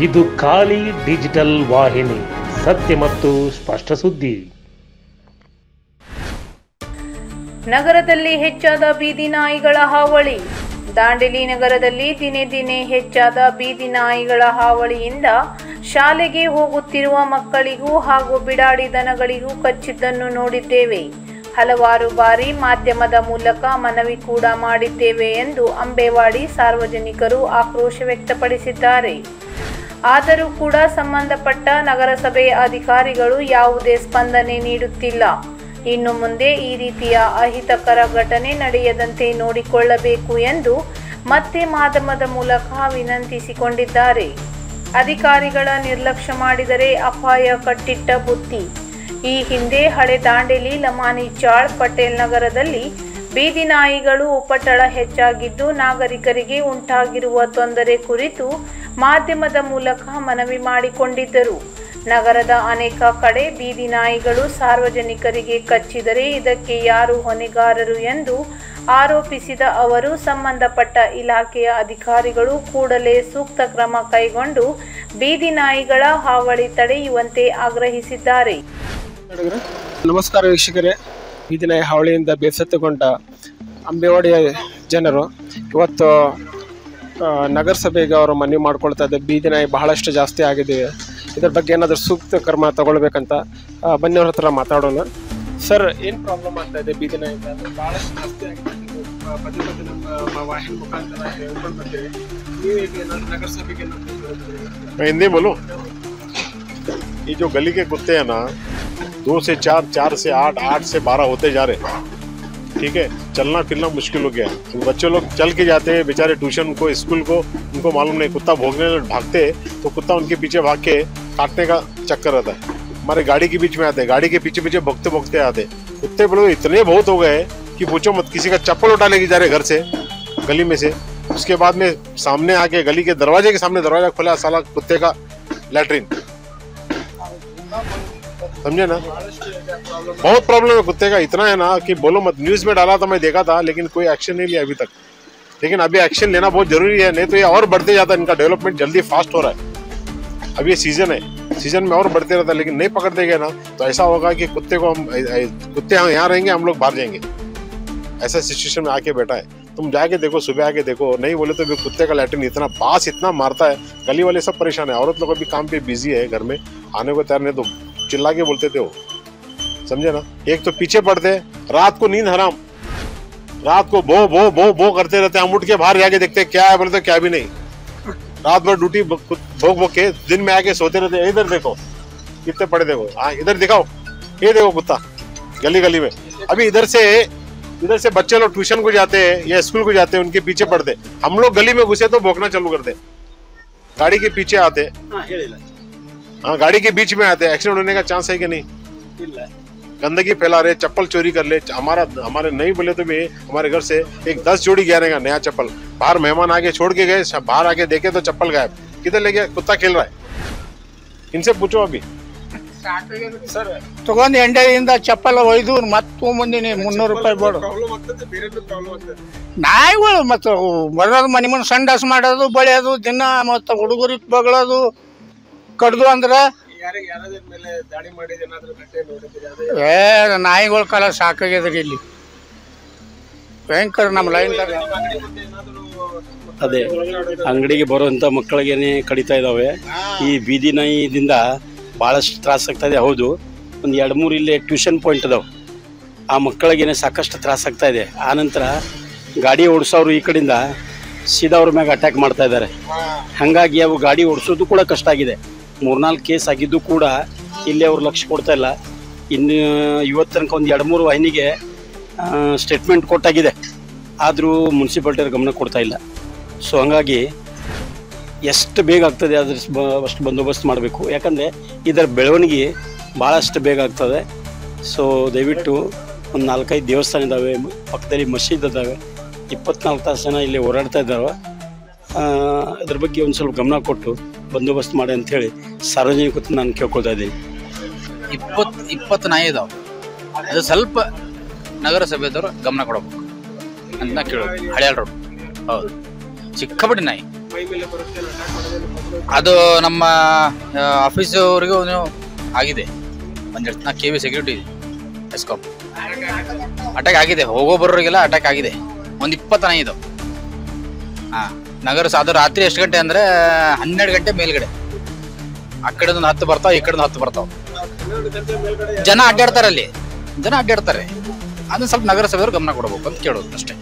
ಇದು ಖಾಲಿ ಡಿಜಿಟಲ್ ವಾಹಿನಿ, ಸತ್ಯ ಮತ್ತು ಸ್ಪಷ್ಟ ಸುದ್ದಿ. ನಗರದಲ್ಲಿ ಹೆಚ್ಚಾದ ಬೀದಿ ನಾಯಿಗಳ ಹಾವಳಿ. ದಾಂಡೇಲಿ ನಗರದಲ್ಲಿ ದಿನೇ ದಿನೇ ಹೆಚ್ಚಾದ ಬೀದಿ ನಾಯಿಗಳ ಹಾವಳಿಯಿಂದ ಶಾಲೆಗೆ ಹೋಗುತ್ತಿರುವ ಮಕ್ಕಳಿಗೂ ಹಾಗೂ ಬಿಡಾಡಿ ದನಗಳಿಗೂ ಕಚ್ಚಿದ್ದನ್ನು ನೋಡಿದ್ದೇವೆ. ಹಲವಾರು ಬಾರಿ ಮಾಧ್ಯಮದ ಮೂಲಕ ಮನವಿ ಕೂಡ ಮಾಡಿದ್ದೇವೆ ಎಂದು ಅಂಬೇವಾಡಿ ಸಾರ್ವಜನಿಕರು ಆಕ್ರೋಶ ವ್ಯಕ್ತಪಡಿಸಿದ್ದಾರೆ. ಆದರೂ ಕೂಡ ಸಂಬಂಧಪಟ್ಟ ನಗರಸಭೆ ಅಧಿಕಾರಿಗಳು ಯಾವುದೇ ಸ್ಪಂದನೆ ನೀಡುತ್ತಿಲ್ಲ. ಇನ್ನು ಮುಂದೆ ಈ ರೀತಿಯ ಅಹಿತಕರ ಘಟನೆ ನಡೆಯದಂತೆ ನೋಡಿಕೊಳ್ಳಬೇಕು ಎಂದು ಮತ್ತೆ ಮಾಧ್ಯಮದ ಮೂಲಕ ವಿನಂತಿಸಿಕೊಂಡಿದ್ದಾರೆ. ಅಧಿಕಾರಿಗಳ ನಿರ್ಲಕ್ಷ್ಯ ಮಾಡಿದರೆ ಅಪಾಯ ಕಟ್ಟಿಟ್ಟ ಬುತ್ತಿ. ಈ ಹಿಂದೆ ಹಳೆ ದಾಂಡೇಲಿ, ಲಮಾನಿ ಚಾಳ್, ಪಟೇಲ್ ನಗರದಲ್ಲಿ ಬೀದಿ ನಾಯಿಗಳು ಉಪಟಳ ಹೆಚ್ಚಾಗಿದ್ದು ನಾಗರಿಕರಿಗೆ ಉಂಟಾಗಿರುವ ತೊಂದರೆ ಕುರಿತು ಮಾಧ್ಯಮದ ಮೂಲಕ ಮನವಿ ಮಾಡಿಕೊಂಡಿದ್ದರು. ನಗರದ ಅನೇಕ ಕಡೆ ಬೀದಿ ನಾಯಿಗಳು ಸಾರ್ವಜನಿಕರಿಗೆ ಕಚ್ಚಿದರೆ ಇದಕ್ಕೆ ಯಾರು ಹೊಣೆಗಾರರು ಎಂದು ಆರೋಪಿಸಿದ ಅವರು ಸಂಬಂಧಪಟ್ಟ ಇಲಾಖೆಯ ಅಧಿಕಾರಿಗಳು ಕೂಡಲೇ ಸೂಕ್ತ ಕ್ರಮ ಕೈಗೊಂಡು ಬೀದಿ ನಾಯಿಗಳ ಹಾವಳಿ ತಡೆಯುವಂತೆ ಆಗ್ರಹಿಸಿದ್ದಾರೆ. ನಮಸ್ಕಾರ ವೀಕ್ಷಕರೇ, ಬೀದಿ ನಾಯಿ ಹಾವಳಿಯಿಂದ ಬೇಸತ್ತುಗೊಂಡ ಅಂಬೇವಾಡಿಯ ಜನರು ಇವತ್ತು ನಗರಸಭೆಗೆ ಅವರು ಮನವಿ ಮಾಡ್ಕೊಳ್ತಾ ಇದ್ದಾರೆ. ಬೀದಿ ನಾಯಿ ಬಹಳಷ್ಟು ಜಾಸ್ತಿ ಆಗಿದೆ, ಇದರ ಬಗ್ಗೆ ಏನಾದರೂ ಸೂಕ್ತ ಕ್ರಮ ತಗೊಳ್ಬೇಕಂತ ಬನ್ನಿ ಅವ್ರ ಹತ್ರ ಮಾತಾಡೋಣ. ಸರ್, ಏನು ಪ್ರಾಬ್ಲಮ್ ಆಗ್ತಾ ಇದೆ ಬೀದಿ ನಾಯಿಂದ? ಬಹಳಷ್ಟು ಜಾಸ್ತಿ ಆಗಿದೆ, ಪದೇ ಪದೇ ನಮ್ಮ ವಾಹಿನಿ ಮುಖಾಂತರ ಹೇಳ್ಕೊಂಡು ಬರ್ತೀವಿ. ನೀವು ನಗರಸಭೆಗೆ हिंदी बोलो। ये जो गली के कुत्ते हैं ना, 2 से 4, 4 से 8, 8 से 12 होते जा रहे हैं, ठीक है। चलना फिरना मुश्किल हो गया है। तो बच्चे लोग चल के जाते हैं बेचारे ट्यूशन को, स्कूल को, उनको मालूम नहीं, कुत्ता भोगने भागते तो कुत्ता उनके पीछे भाग के काटने का चक्कर रहता है। हमारे गाड़ी के बीच में आते, गाड़ी के पीछे पीछे भोगते भोगते आते। कुत्ते बड़े इतने बहुत हो गए कि पूछो मत। किसी का चप्पल उठा लेके जा रहे घर से, गली में से, उसके बाद में सामने आके गली के दरवाजे के सामने दरवाजा खुला, साला कुत्ते का लैट्रिन, समझे ना। बहुत प्रॉब्लम है कुत्ते का, इतना है ना कि बोलो मत। न्यूज में डाला था, मैं देखा था, लेकिन कोई एक्शन नहीं लिया अभी तक। लेकिन अभी एक्शन लेना बहुत जरूरी है, नहीं तो ये और बढ़ते जाता है। इनका डेवलपमेंट जल्दी फास्ट हो रहा है। अब ये सीजन है, सीजन में और बढ़ते रहता है, लेकिन नहीं पकड़ते गए ना तो ऐसा होगा कि कुत्ते यहाँ रहेंगे, हम लोग बाहर जाएंगे। ऐसा सिचुएशन में आके बैठा है। तुम जाके देखो, सुबह आके देखो, नहीं बोले तो भी कुत्ते का लैट्रिन इतना बास इतना मारता है। गली वाले सब परेशान है, औरत लोग अभी काम पे बिजी है, घर में आने को तैयार नहीं, तो चिल्ला के बोलते थे वो, समझे ना। एक तो पीछे पड़ते, रात को नींद हराम, रात को बो बो बो बो करते रहते। हम उठ के बाहर जाके देखते क्या है, बोलते क्या भी नहीं। रात भर ड्यूटी भोग भोग के दिन में आके सोते रहते। इधर देखो कितने पड़े, देखो इधर दिखाओ, ये देखो कुत्ता गली गली में। अभी इधर से बच्चे लोग ट्यूशन को जाते हैं या स्कूल को जाते हैं, उनके पीछे पड़ते। हम लोग गली में घुसे तो भौंकना चालू करते, गाड़ी के पीछे आते। हाँ, गाड़ी के बीच में आते। एक्सीडेंट होने का चांस है कि नहीं? गंदगी फैला रहे, चप्पल चोरी कर ले। हमारे नहीं बोले तो भी हमारे घर से एक 10 जोड़ी गया रहेगा नया चप्पल। बाहर मेहमान आके छोड़ के गए, बाहर आके देखे तो चप्पल गायब। किधर ले गया? कुत्ता खेल रहा है, इनसे पूछो। अभी ಸರ್, ತಗೊಂಡು ಎಂಡೆಯಿಂದ ಚಪ್ಪಲ್ ಒಯ್ದು ಮತ್ತೆ ತೊಗೊಂಬಂದಿನಿ. 300 ರೂಪಾಯಿ ಬೋರ್ಡ್. ನಾಯಿಗಳು ಮತ್ತು ಬರೋದು ಮನೆ ಮುಂದೆ ಸಂಡಾಸ್ ಮಾಡೋದು, ಬಳಿಯೋದು, ದಿನ ಮತ್ತು ಹುಡುಗರಿಗೆ ಬಗಳೋದು, ಕಡ್ದು ಅಂದ್ರೆ ನಾಯಿಗಳ ಕಾಲ ಸಾಕಾಗ್ಯದ್ರಿ ಇಲ್ಲಿ. ಭಯಂಕರ ನಮ್ಮ ಲೈನ್ದಾಗ. ಅದೇ ಅಂಗಡಿಗೆ ಬರುವಂಥ ಮಕ್ಕಳಿಗೇನೆ ಕಡಿತಾ ಇದ್ದಾವೆ. ಈ ಬೀದಿ ನಾಯಿದಿಂದ ಭಾಳಷ್ಟು ತ್ರಾಸಾಗ್ತಾ ಇದೆ. ಹೌದು, ಒಂದು 2-3 ಇಲ್ಲೇ ಟ್ಯೂಷನ್ ಪಾಯಿಂಟ್ ಅದಾವೆ, ಆ ಮಕ್ಕಳಿಗೇನೆ ಸಾಕಷ್ಟು ತ್ರಾಸಾಗ್ತಾ ಇದೆ. ಆನಂತರ ಗಾಡಿ ಓಡಿಸೋರು ಈ ಕಡೆಯಿಂದ ಸೀದಾ ಅವ್ರ ಮ್ಯಾಗ ಅಟ್ಯಾಕ್ ಮಾಡ್ತಾ ಇದ್ದಾರೆ. ಹಾಗಾಗಿ ಅವು ಗಾಡಿ ಓಡಿಸೋದು ಕೂಡ ಕಷ್ಟ ಆಗಿದೆ. 3-4 ಕೇಸ್ ಆಗಿದ್ದು ಕೂಡ ಇಲ್ಲಿ ಅವ್ರು ಲಕ್ಷ್ಯ ಕೊಡ್ತಾ ಇಲ್ಲ. ಇನ್ನು ಇವತ್ತು ತನಕ ಒಂದು 2-3 ವಾಹಿನಿಗೆ ಸ್ಟೇಟ್ಮೆಂಟ್ ಕೊಟ್ಟಾಗಿದೆ, ಆದರೂ ಮುನ್ಸಿಪಾಲ್ಟಿಯವ್ರು ಗಮನ ಕೊಡ್ತಾ ಇಲ್ಲ. ಸೊ ಹಾಗಾಗಿ ಎಷ್ಟು ಬೇಗ ಆಗ್ತದೆ ಅಷ್ಟು ಬಂದೋಬಸ್ತ್ ಮಾಡಬೇಕು. ಯಾಕಂದರೆ ಇದರ ಬೆಳವಣಿಗೆ ಭಾಳಷ್ಟು ಬೇಗ ಆಗ್ತದೆ. ಸೊ ದಯವಿಟ್ಟು ಒಂದು 4-5 ದೇವಸ್ಥಾನ ಇದ್ದಾವೆ, ಪಕ್ಕದಲ್ಲಿ ಮಸೀದ್ ಇದ್ದಾವೆ, 24 ತಾಸು ಜನ ಇಲ್ಲಿ ಓಡಾಡ್ತಾ ಇದ್ದಾವೆ. ಅದ್ರ ಬಗ್ಗೆ ಒಂದು ಸ್ವಲ್ಪ ಗಮನ ಕೊಟ್ಟು ಬಂದೋಬಸ್ತ್ ಮಾಡಿ ಅಂಥೇಳಿ ಸಾರ್ವಜನಿಕರು ನಾನು ಕೇಳ್ಕೊಳ್ತಾ ಇದ್ದೀನಿ. 20 ನಾಯಿ ಇದಾವೆ, ಅದು ಸ್ವಲ್ಪ ನಗರಸಭೆದವರು ಗಮನ ಕೊಡಬೇಕು ಅಂತ ಕೇಳೋದು. ಹಳೆಯಾಳ ರೋಡ್. ಹೌದು, ಚಿಕ್ಕಪಟ್ಟಿ ನಾಯಿ. ಅದು ನಮ್ಮ ಆಫೀಸವರೆಗೂ ಆಗಿದೆ. ನಾ KV ಸೆಕ್ಯೂರಿಟಿ ಎಸ್ಕಾಮ್ ಅಟ್ಯಾಕ್ ಆಗಿದೆ. ಹೋಗೋ ಬರೋರಿಗೆಲ್ಲ ಅಟ್ಯಾಕ್ ಆಗಿದೆ. ಒಂದು 20 ನಾಯಿ ಇದಾವೆ. ನಗರ ಅದು ರಾತ್ರಿ ಎಷ್ಟು ಗಂಟೆ ಅಂದ್ರೆ 12 ಗಂಟೆ ಮೇಲ್ಗಡೆ. ಆ ಕಡೆ 10 ಬರ್ತಾವ, ಈ ಕಡೆ 10 ಬರ್ತಾವ. ಜನ ಅಡ್ಡಾಡ್ತಾರೆ, ಅಲ್ಲಿ ಜನ ಅಡ್ಡಾಡ್ತಾರೆ. ಅದನ್ನ ಸ್ವಲ್ಪ ನಗರಸಭೆಯವರು ಗಮನ ಕೊಡಬೇಕು ಅಂತ ಕೇಳೋದು ಅಷ್ಟೇ.